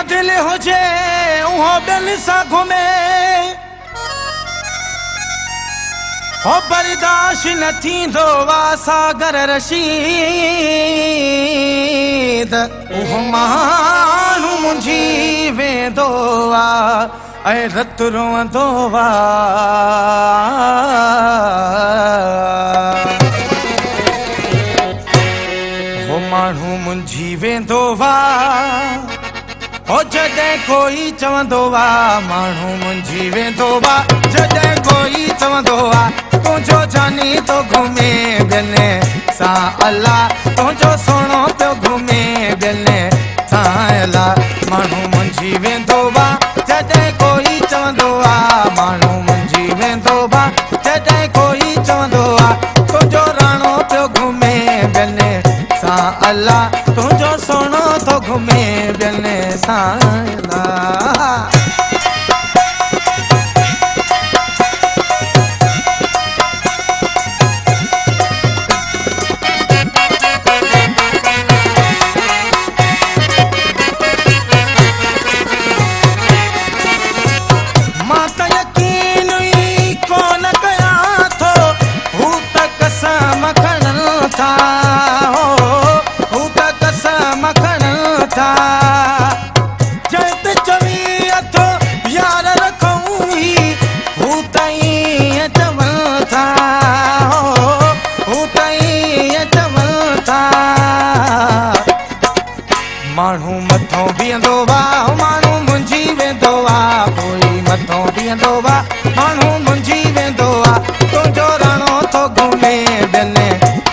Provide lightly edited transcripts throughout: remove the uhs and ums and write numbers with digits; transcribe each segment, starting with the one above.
दिल हुजे उहो दिल सां घुमे हो बर्दाश्त न थींदो वा सागर रशीद उहो माण्हू मुंझी वेंदो वा ऐं रत रोअंदो वा हो माण्हू मुंझी वेंदो वा हो जॾहिं कोई चवंदो वा माण्हू मुंझी वेंदो वा जॾहिं कोई चवंदो वा तुंहिंजो जानी तो घुमे ॿियनि सां अलाह तुंहिंजो सोणो पियो घुमे ॿियनि सां अलाह माण्हू मुंझी वेंदो वा जॾहिं कोई चवंदो वा माण्हू मुंझी वेंदो वा जॾहिं कोई चवंदो वा तुंहिंजो राणो पियो घुमे ॿियनि सां अलाह तुंहिंजो सोणो तो घुमे ॿियनि सां अलाह माण्हू मथों बीहंदो वा माण्हू मुंझी वेंदो वा कोई मथों बीहंदो वा माण्हू मुंझी वेंदो वा तुंहिंजो राणो तो घुमे ॿियनि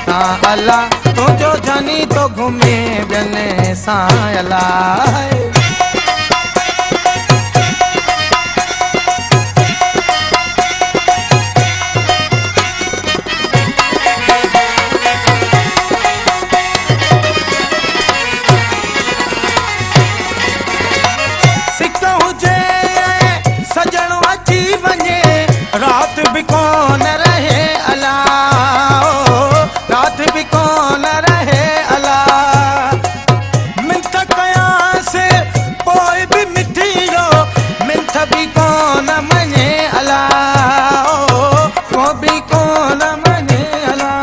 सां अलाह तुंहिंजो जानी तो घुमे ॿियनि सां अलाह रात भी कौन रहे अल्लाह रात भी कौन रहे अल्लाह मिंथ कया से पोइ भी मिठियो मिंथ भी कौन मने अल्लाह वो भी कौन मने अल्लाह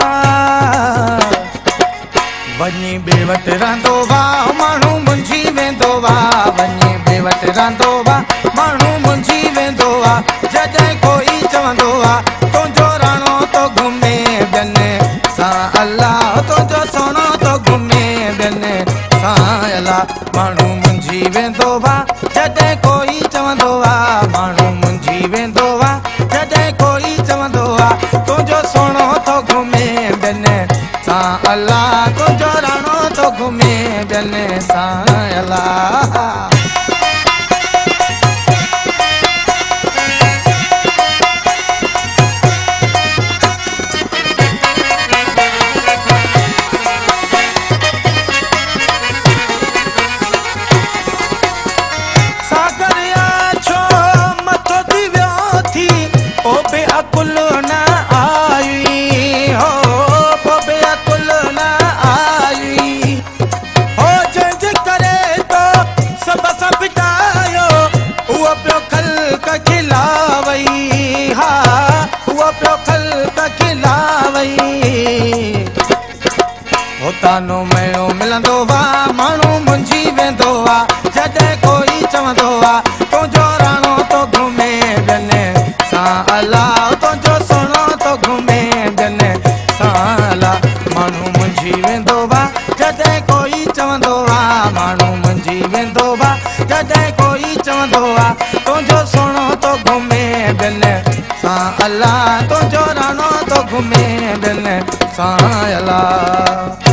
वञी बेवट रहंदो वा माण्हू मुंझी वेंदो वा वञी बेवट रहंदो वा माण्हू मुंझी वेंदो वा जॾहिं कोई चवंदो वा तुंहिंजो राणो तो घुमे ॿियनि सां अलाह तुंहिंजो सोणो तो घुमे ॿियनि सां अलाह माण्हू मुंझी वेंदो वा जॾहिं कोई चवंदो वा माण्हू मुंझी वेंदो वा जॾहिं कोई चवंदो वा तुंहिंजो सोणो तो घुमे ॿियनि सां अलाह तुंहिंजो राणो तो घुमे ॿियनि सां अलाह अकुल न आई हो बे अकुल न आई हो जंहिंजे करे तो सब पिटायो उहो पियो ख़ल्क़ खिलावई हा उहो पियो ख़ल्क़ खिलावई हो तानो मयो मिलंदो वा माण्हू मुंझी वेंदो वा जॾहिं कोई चवंदो वा तुंहिंजो राणो तो घुमे ॿियनि सां अलाह तुंहिंजो सोणो तो घुमे ॿियनि सां अलाह माण्हू मुंझी वेंदो वा जॾहिं कोई चवंदो वा माण्हू मुंझी वेंदो वा जॾहिं कोई चवंदो वा तुंहिंजो सोणो तो घुमे ॿियनि सां अलाह तुंहिंजो राणो तो घुमे ॿियनि सां अलाह